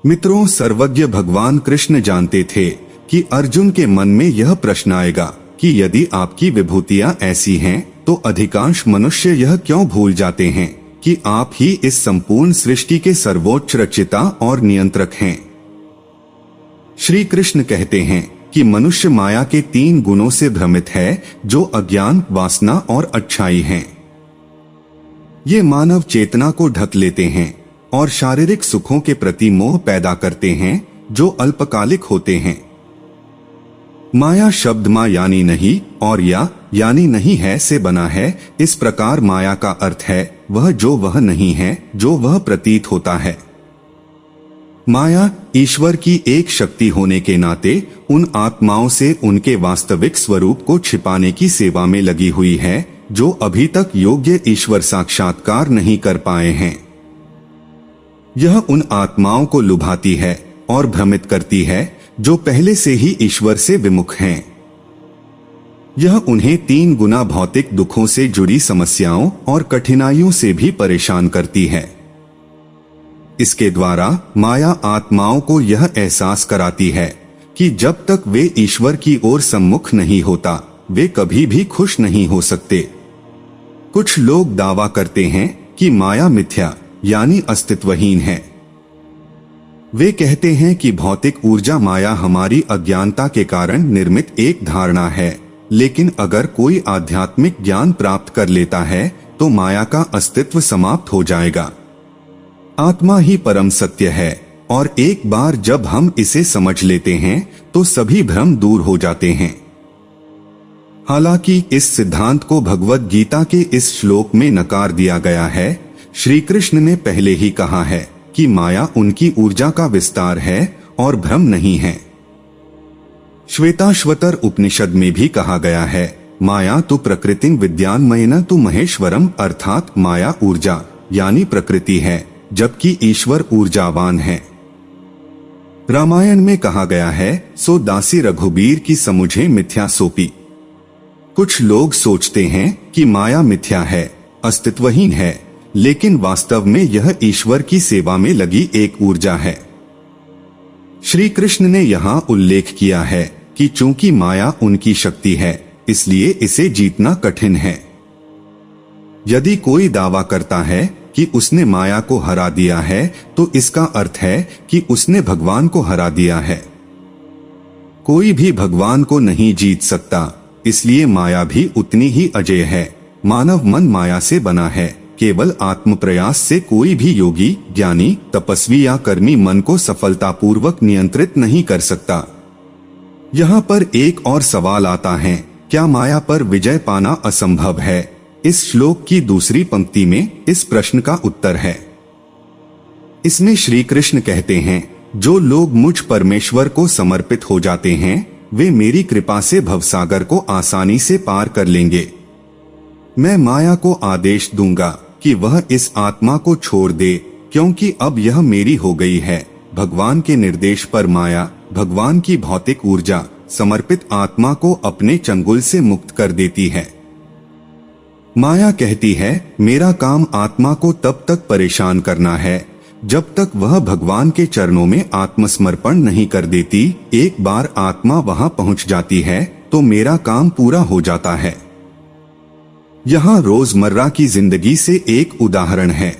मित्रों, सर्वज्ञ भगवान कृष्ण जानते थे कि अर्जुन के मन में यह प्रश्न आएगा कि यदि आपकी विभूतियां ऐसी हैं, तो अधिकांश मनुष्य यह क्यों भूल जाते हैं कि आप ही इस संपूर्ण सृष्टि के सर्वोच्च रचयिता और नियंत्रक हैं। श्री कृष्ण कहते हैं कि मनुष्य माया के 3 गुणों से भ्रमित है, जो अज्ञान, वासना और अच्छाई हैं। ये मानव चेतना को ढक लेते हैं और शारीरिक सुखों के प्रति मोह पैदा करते हैं, जो अल्पकालिक होते हैं। माया शब्द मां यानी नहीं और या यानी नहीं है से बना है। इस प्रकार माया का अर्थ है वह जो वह नहीं है, जो वह प्रतीत होता है। माया ईश्वर की एक शक्ति होने के नाते उन आत्माओं से उनके वास्तविक स्वरूप को छिपाने की सेवा में लगी हुई है, जो अभी तक योग्य ईश्वर साक्षात्कार नहीं कर पाए हैं। यह उन आत्माओं को लुभाती है और भ्रमित करती है, जो पहले से ही ईश्वर से विमुख हैं। यह उन्हें 3 गुना भौतिक दुखों से जुड़ी समस्याओं और कठिनाइयों से भी परेशान करती है। इसके द्वारा माया आत्माओं को यह एहसास कराती है कि जब तक वे ईश्वर की ओर सम्मुख नहीं होता, वे कभी भी खुश नहीं हो सकते। कुछ लोग दावा करते हैं कि माया मिथ्या यानी अस्तित्वहीन है। वे कहते हैं कि भौतिक ऊर्जा माया हमारी अज्ञानता के कारण निर्मित एक धारणा है, लेकिन अगर कोई आध्यात्मिक ज्ञान प्राप्त कर लेता है तो माया का अस्तित्व समाप्त हो जाएगा। आत्मा ही परम सत्य है और एक बार जब हम इसे समझ लेते हैं तो सभी भ्रम दूर हो जाते हैं। हालांकि इस सिद्धांत को भगवद गीता के इस श्लोक में नकार दिया गया है। श्री कृष्ण ने पहले ही कहा है कि माया उनकी ऊर्जा का विस्तार है और भ्रम नहीं है। श्वेताश्वतर उपनिषद में भी कहा गया है, माया तो प्रकृतिं विद्यान्मयेन तु महेश्वरम, अर्थात माया ऊर्जा यानी प्रकृति है, जबकि ईश्वर ऊर्जावान है। रामायण में कहा गया है, सो दासी रघुबीर की समुझे मिथ्या सोपी। कुछ लोग सोचते हैं कि माया मिथ्या है, अस्तित्वहीन है, लेकिन वास्तव में यह ईश्वर की सेवा में लगी एक ऊर्जा है। श्री कृष्ण ने यहाँ उल्लेख किया है कि चूंकि माया उनकी शक्ति है, इसलिए इसे जीतना कठिन है। यदि कोई दावा करता है कि उसने माया को हरा दिया है, तो इसका अर्थ है कि उसने भगवान को हरा दिया है। कोई भी भगवान को नहीं जीत सकता, इसलिए माया भी उतनी ही अजेय है। मानव मन माया से बना है। केवल आत्म प्रयास से कोई भी योगी, ज्ञानी, तपस्वी या कर्मी मन को सफलतापूर्वक नियंत्रित नहीं कर सकता। यहाँ पर एक और सवाल आता है, क्या माया पर विजय पाना असंभव है? इस श्लोक की दूसरी पंक्ति में इस प्रश्न का उत्तर है। इसमें श्री कृष्ण कहते हैं, जो लोग मुझ परमेश्वर को समर्पित हो जाते हैं, वे मेरी कृपा से भवसागर को आसानी से पार कर लेंगे। मैं माया को आदेश दूंगा कि वह इस आत्मा को छोड़ दे, क्योंकि अब यह मेरी हो गई है। भगवान के निर्देश पर माया, भगवान की भौतिक ऊर्जा, समर्पित आत्मा को अपने चंगुल से मुक्त कर देती है। माया कहती है, मेरा काम आत्मा को तब तक परेशान करना है जब तक वह भगवान के चरणों में आत्मसमर्पण नहीं कर देती। एक बार आत्मा वहां पहुंच जाती है तो मेरा काम पूरा हो जाता है। यहाँ रोजमर्रा की जिंदगी से एक उदाहरण है।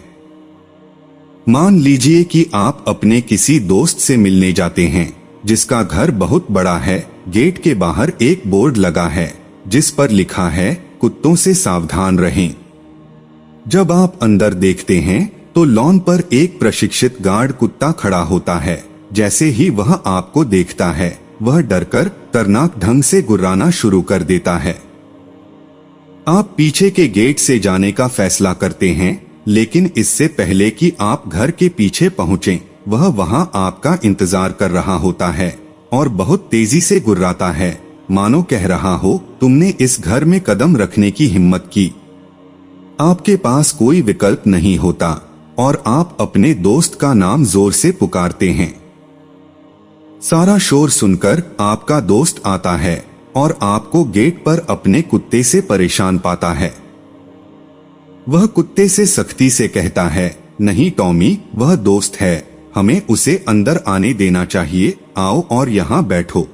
मान लीजिए कि आप अपने किसी दोस्त से मिलने जाते हैं, जिसका घर बहुत बड़ा है। गेट के बाहर एक बोर्ड लगा है जिस पर लिखा है, कुत्तों से सावधान रहें। जब आप अंदर देखते हैं तो लॉन पर एक प्रशिक्षित गार्ड कुत्ता खड़ा होता है। जैसे ही वह आपको देखता है, वह डरकर खतरनाक ढंग से गुर्राना शुरू कर देता है। आप पीछे के गेट से जाने का फैसला करते हैं, लेकिन इससे पहले कि आप घर के पीछे पहुंचें, वह वहां आपका इंतजार कर रहा होता है और बहुत तेजी से गुर्राता है, मानो कह रहा हो, तुमने इस घर में कदम रखने की हिम्मत की। आपके पास कोई विकल्प नहीं होता और आप अपने दोस्त का नाम जोर से पुकारते हैं। सारा शोर सुनकर आपका दोस्त आता है और आपको गेट पर अपने कुत्ते से परेशान पाता है। वह कुत्ते से सख्ती से कहता है, नहीं टॉमी, वह दोस्त है, हमें उसे अंदर आने देना चाहिए। आओ और यहाँ बैठो।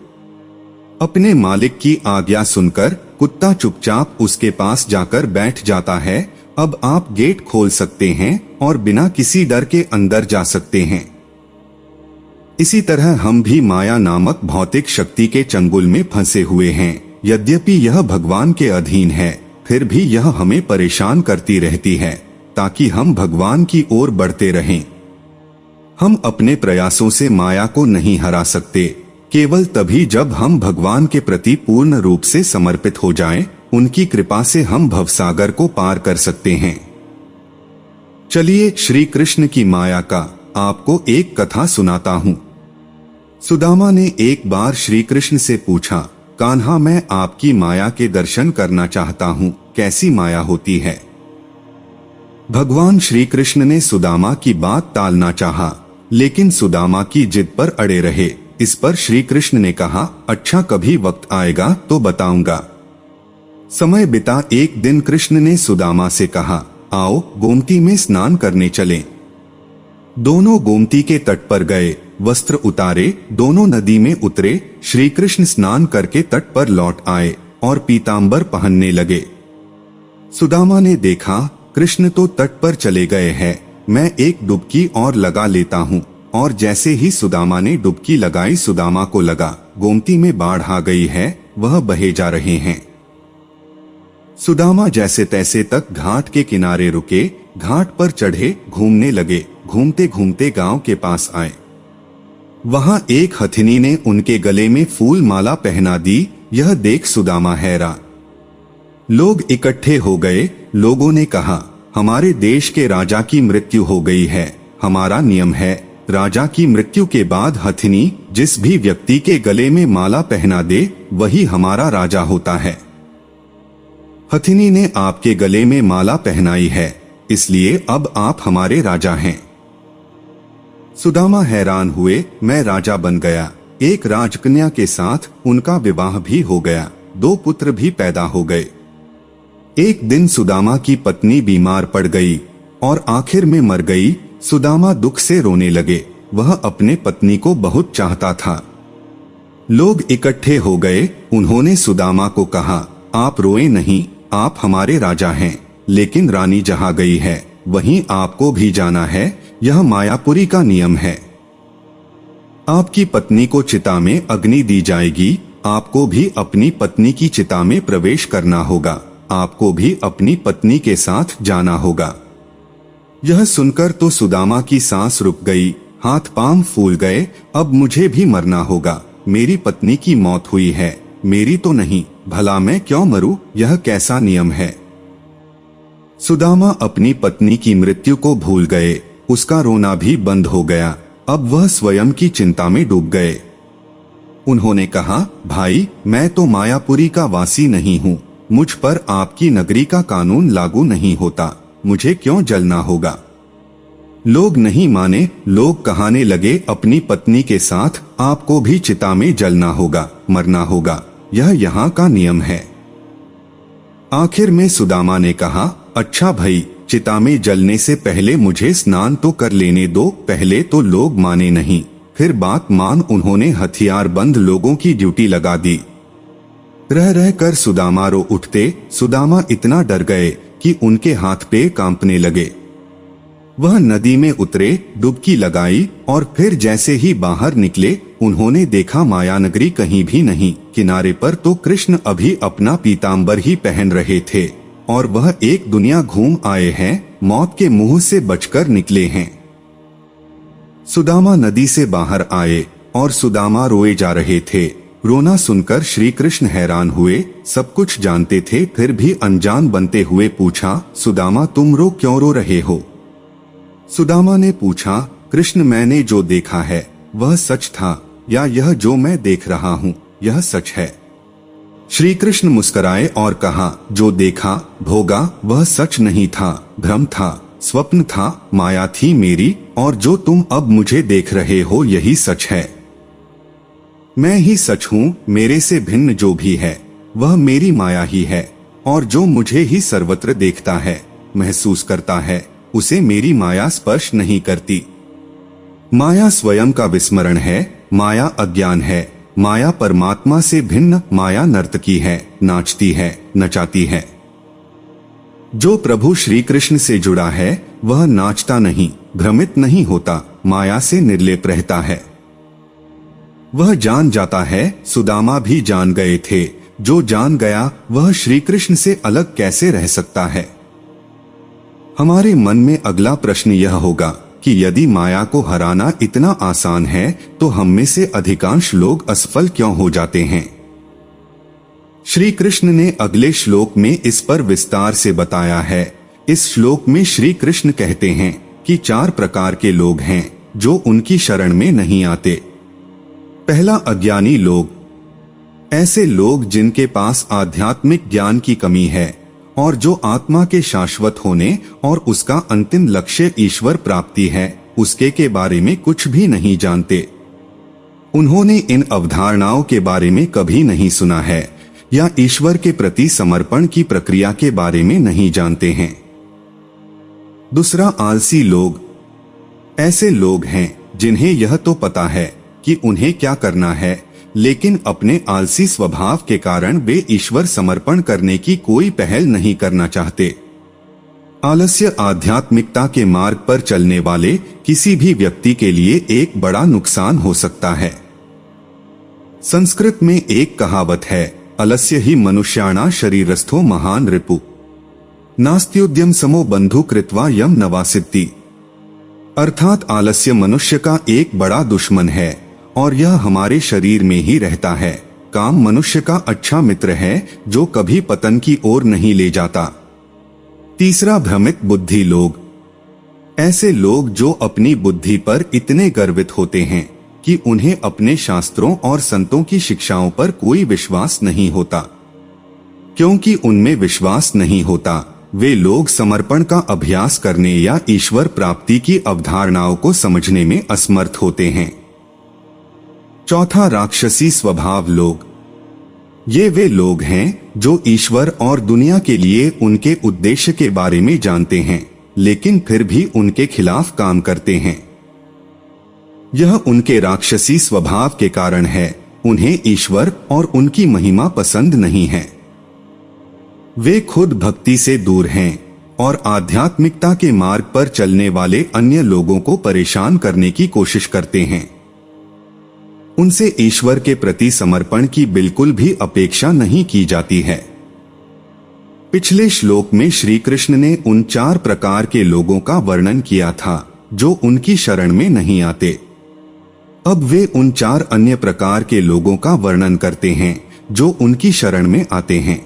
अपने मालिक की आज्ञा सुनकर कुत्ता चुपचाप उसके पास जाकर बैठ जाता है। अब आप गेट खोल सकते हैं और बिना किसी डर के अंदर जा सकते हैं। इसी तरह हम भी माया नामक भौतिक शक्ति के चंगुल में फंसे हुए हैं। यद्यपि यह भगवान के अधीन है, फिर भी यह हमें परेशान करती रहती है ताकि हम भगवान की ओर बढ़ते रहें। हम अपने प्रयासों से माया को नहीं हरा सकते, केवल तभी जब हम भगवान के प्रति पूर्ण रूप से समर्पित हो जाएं। उनकी कृपा से हम भवसागर को पार कर सकते हैं। चलिए श्री कृष्ण की माया का आपको एक कथा सुनाता हूँ। सुदामा ने एक बार श्री कृष्ण से पूछा, कान्हा मैं आपकी माया के दर्शन करना चाहता हूँ, कैसी माया होती है? भगवान श्री कृष्ण ने सुदामा की बात टालना चाहा, लेकिन सुदामा की जिद पर अड़े रहे। इस पर श्री कृष्ण ने कहा, अच्छा कभी वक्त आएगा तो बताऊंगा। समय बिता एक दिन कृष्ण ने सुदामा से कहा, आओ गोमती में स्नान करने चलें। दोनों गोमती के तट पर गए, वस्त्र उतारे, दोनों नदी में उतरे। श्री कृष्ण स्नान करके तट पर लौट आए और पीतांबर पहनने लगे। सुदामा ने देखा कृष्ण तो तट पर चले गए हैं, मैं एक डुबकी और लगा लेता हूँ। और जैसे ही सुदामा ने डुबकी लगाई, सुदामा को लगा गोमती में बाढ़ आ गई है, वह बहे जा रहे हैं। सुदामा जैसे तैसे तक घाट के किनारे रुके, घाट पर चढ़े, घूमने लगे। घूमते घूमते गांव के पास आए। वहां एक हथिनी ने उनके गले में फूल माला पहना दी। यह देख सुदामा हैरान। लोग इकट्ठे हो गए। लोगों ने कहा, हमारे देश के राजा की मृत्यु हो गई है। हमारा नियम है, राजा की मृत्यु के बाद हथिनी जिस भी व्यक्ति के गले में माला पहना दे, वही हमारा राजा होता है। हथिनी ने आपके गले में माला पहनाई है, इसलिए अब आप हमारे राजा हैं। सुदामा हैरान हुए, मैं राजा बन गया। एक राजकन्या के साथ उनका विवाह भी हो गया, 2 पुत्र भी पैदा हो गए। एक दिन सुदामा की पत्नी बीमार पड़ गई और आखिर में मर गई। सुदामा दुख से रोने लगे। वह अपने पत्नी को बहुत चाहता था। लोग इकट्ठे हो गए। उन्होंने सुदामा को कहा, आप रोए नहीं, आप हमारे राजा हैं, लेकिन रानी जहाँ गई है वहीं आपको भी जाना है। यह मायापुरी का नियम है। आपकी पत्नी को चिता में अग्नि दी जाएगी, आपको भी अपनी पत्नी की चिता में प्रवेश करना होगा। आपको भी अपनी पत्नी के साथ जाना होगा। यह सुनकर तो सुदामा की सांस रुक गई, हाथ पांव फूल गए। अब मुझे भी मरना होगा। मेरी पत्नी की मौत हुई है, मेरी तो नहीं। भला मैं क्यों मरूं? यह कैसा नियम है? सुदामा अपनी पत्नी की मृत्यु को भूल गए। उसका रोना भी बंद हो गया। अब वह स्वयं की चिंता में डूब गए। उन्होंने कहा, भाई मैं तो मायापुरी का वासी नहीं हूँ, मुझ पर आपकी नगरी का कानून लागू नहीं होता, मुझे क्यों जलना होगा? लोग नहीं माने। लोग कहने लगे, अपनी पत्नी के साथ आपको भी चिता में जलना होगा, मरना होगा, यह यहाँ का नियम है। आखिर में सुदामा ने कहा, अच्छा भाई, चिता में जलने से पहले मुझे स्नान तो कर लेने दो। पहले तो लोग माने नहीं, फिर बात मान उन्होंने हथियार बंद लोगों की ड्यूटी लगा दी। रह रह कर सुदामा रो उठते। सुदामा इतना डर गए कि उनके हाथ पे कांपने लगे। वह नदी में उतरे, डुबकी लगाई और फिर जैसे ही बाहर निकले, उन्होंने देखा मायानगरी कहीं भी नहीं। किनारे पर तो कृष्ण अभी अपना पीतांबर ही पहन रहे थे और वह एक दुनिया घूम आए हैं, मौत के मुंह से बचकर निकले हैं। सुदामा नदी से बाहर आए और सुदामा रोए जा रहे थे। रोना सुनकर श्री कृष्ण हैरान हुए। सब कुछ जानते थे फिर भी अनजान बनते हुए पूछा, सुदामा तुम क्यों रो रहे हो? सुदामा ने पूछा, कृष्ण मैंने जो देखा है वह सच था या यह जो मैं देख रहा हूँ यह सच है? श्री कृष्ण मुस्कुराए और कहा, जो देखा भोगा वह सच नहीं था, भ्रम था, स्वप्न था, माया थी मेरी, और जो तुम अब मुझे देख रहे हो यही सच है। मैं ही सच हूँ। मेरे से भिन्न जो भी है वह मेरी माया ही है, और जो मुझे ही सर्वत्र देखता है, महसूस करता है, उसे मेरी माया स्पर्श नहीं करती। माया स्वयं का विस्मरण है, माया अज्ञान है, माया परमात्मा से भिन्न, माया नर्तकी है, नाचती है, नचाती है। जो प्रभु श्री कृष्ण से जुड़ा है वह नाचता नहीं, भ्रमित नहीं होता, माया से निर्लेप रहता है। वह जान जाता है, सुदामा भी जान गए थे, जो जान गया वह श्री कृष्ण से अलग कैसे रह सकता है। हमारे मन में अगला प्रश्न यह होगा कि यदि माया को हराना इतना आसान है तो हम में से अधिकांश लोग असफल क्यों हो जाते हैं। श्री कृष्ण ने अगले श्लोक में इस पर विस्तार से बताया है। इस श्लोक में श्री कृष्ण कहते हैं कि 4 प्रकार के लोग हैं जो उनकी शरण में नहीं आते। पहला, अज्ञानी लोग। ऐसे लोग जिनके पास आध्यात्मिक ज्ञान की कमी है और जो आत्मा के शाश्वत होने और उसका अंतिम लक्ष्य ईश्वर प्राप्ति है उसके के बारे में कुछ भी नहीं जानते। उन्होंने इन अवधारणाओं के बारे में कभी नहीं सुना है या ईश्वर के प्रति समर्पण की प्रक्रिया के बारे में नहीं जानते हैं। दूसरा, आलसी लोग। ऐसे लोग हैं जिन्हें यह तो पता है कि उन्हें क्या करना है, लेकिन अपने आलसी स्वभाव के कारण वे ईश्वर समर्पण करने की कोई पहल नहीं करना चाहते। आलस्य आध्यात्मिकता के मार्ग पर चलने वाले किसी भी व्यक्ति के लिए एक बड़ा नुकसान हो सकता है। संस्कृत में एक कहावत है, अलस्य ही मनुष्याणा शरीरस्थो महान रिपु, नास्त्युद्यम समो बंधु कृत्वा यम नवासिद्धि। अर्थात आलस्य मनुष्य का एक बड़ा दुश्मन है और यह हमारे शरीर में ही रहता है। काम मनुष्य का अच्छा मित्र है जो कभी पतन की ओर नहीं ले जाता। तीसरा, भ्रमित बुद्धि लोग। ऐसे लोग जो अपनी बुद्धि पर इतने गर्वित होते हैं कि उन्हें अपने शास्त्रों और संतों की शिक्षाओं पर कोई विश्वास नहीं होता। क्योंकि उनमें विश्वास नहीं होता, वे लोग समर्पण का अभ्यास करने या ईश्वर प्राप्ति की अवधारणाओं को समझने में असमर्थ होते हैं। चौथा, राक्षसी स्वभाव लोग। ये वे लोग हैं जो ईश्वर और दुनिया के लिए उनके उद्देश्य के बारे में जानते हैं लेकिन फिर भी उनके खिलाफ काम करते हैं। यह उनके राक्षसी स्वभाव के कारण है। उन्हें ईश्वर और उनकी महिमा पसंद नहीं है। वे खुद भक्ति से दूर हैं और आध्यात्मिकता के मार्ग पर चलने वाले अन्य लोगों को परेशान करने की कोशिश करते हैं। उनसे ईश्वर के प्रति समर्पण की बिल्कुल भी अपेक्षा नहीं की जाती है। पिछले श्लोक में श्री कृष्ण ने उन 4 प्रकार के लोगों का वर्णन किया था जो उनकी शरण में नहीं आते। अब वे उन 4 अन्य प्रकार के लोगों का वर्णन करते हैं जो उनकी शरण में आते हैं।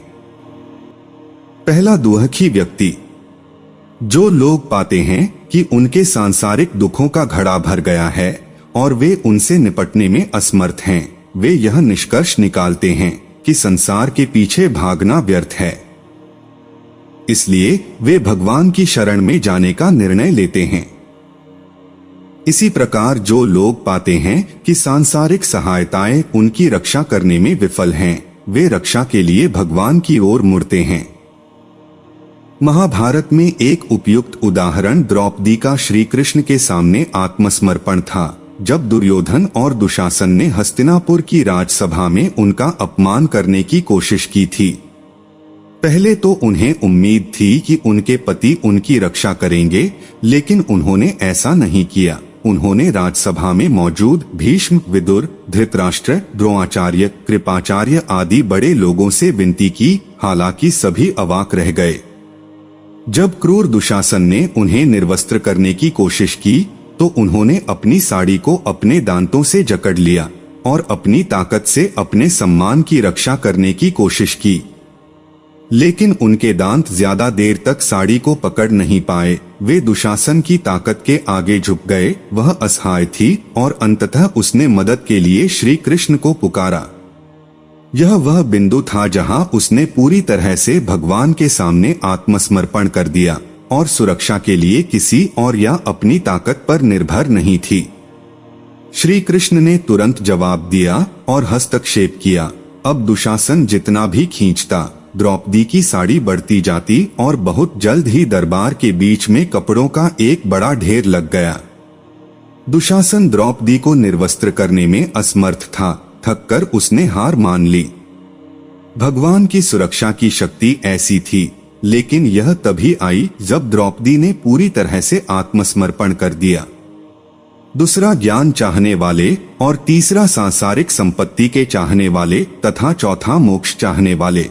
पहला, दुखी व्यक्ति। जो लोग पाते हैं कि उनके सांसारिक दुखों का घड़ा भर गया है और वे उनसे निपटने में असमर्थ हैं, वे यह निष्कर्ष निकालते हैं कि संसार के पीछे भागना व्यर्थ है। इसलिए वे भगवान की शरण में जाने का निर्णय लेते हैं। इसी प्रकार जो लोग पाते हैं कि सांसारिक सहायताएं उनकी रक्षा करने में विफल हैं, वे रक्षा के लिए भगवान की ओर मुड़ते हैं। महाभारत में एक उपयुक्त उदाहरण द्रौपदी का श्री कृष्ण के सामने आत्मसमर्पण था, जब दुर्योधन और दुशासन ने हस्तिनापुर की राजसभा में उनका अपमान करने की कोशिश की थी। पहले तो उन्हें उम्मीद थी कि उनके पति उनकी रक्षा करेंगे, लेकिन उन्होंने ऐसा नहीं किया। उन्होंने राजसभा में मौजूद भीष्म, विदुर, धृतराष्ट्र, द्रोणाचार्य, कृपाचार्य आदि बड़े लोगों से विनती की, हालांकि सभी अवाक रह गए। जब क्रूर दुशासन ने उन्हें निर्वस्त्र करने की कोशिश की तो उन्होंने अपनी साड़ी को अपने दांतों से जकड़ लिया और अपनी ताकत से अपने सम्मान की रक्षा करने की कोशिश की, लेकिन उनके दांत ज्यादा देर तक साड़ी को पकड़ नहीं पाए। वे दुशासन की ताकत के आगे झुक गए। वह असहाय थी और अंततः उसने मदद के लिए श्री कृष्ण को पुकारा। यह वह बिंदु था जहां उसने पूरी तरह से भगवान के सामने आत्मसमर्पण कर दिया और सुरक्षा के लिए किसी और या अपनी ताकत पर निर्भर नहीं थी। श्री कृष्ण ने तुरंत जवाब दिया और हस्तक्षेप किया। अब दुशासन जितना भी खींचता, द्रौपदी की साड़ी बढ़ती जाती और बहुत जल्द ही दरबार के बीच में कपड़ों का एक बड़ा ढेर लग गया। दुशासन द्रौपदी को निर्वस्त्र करने में असमर्थ था, थककर उसने हार मान ली। भगवान की सुरक्षा की शक्ति ऐसी थी, लेकिन यह तभी आई जब द्रौपदी ने पूरी तरह से आत्मसमर्पण कर दिया। दूसरा ज्ञान चाहने वाले और तीसरा सांसारिक संपत्ति के चाहने वाले तथा चौथा मोक्ष चाहने वाले।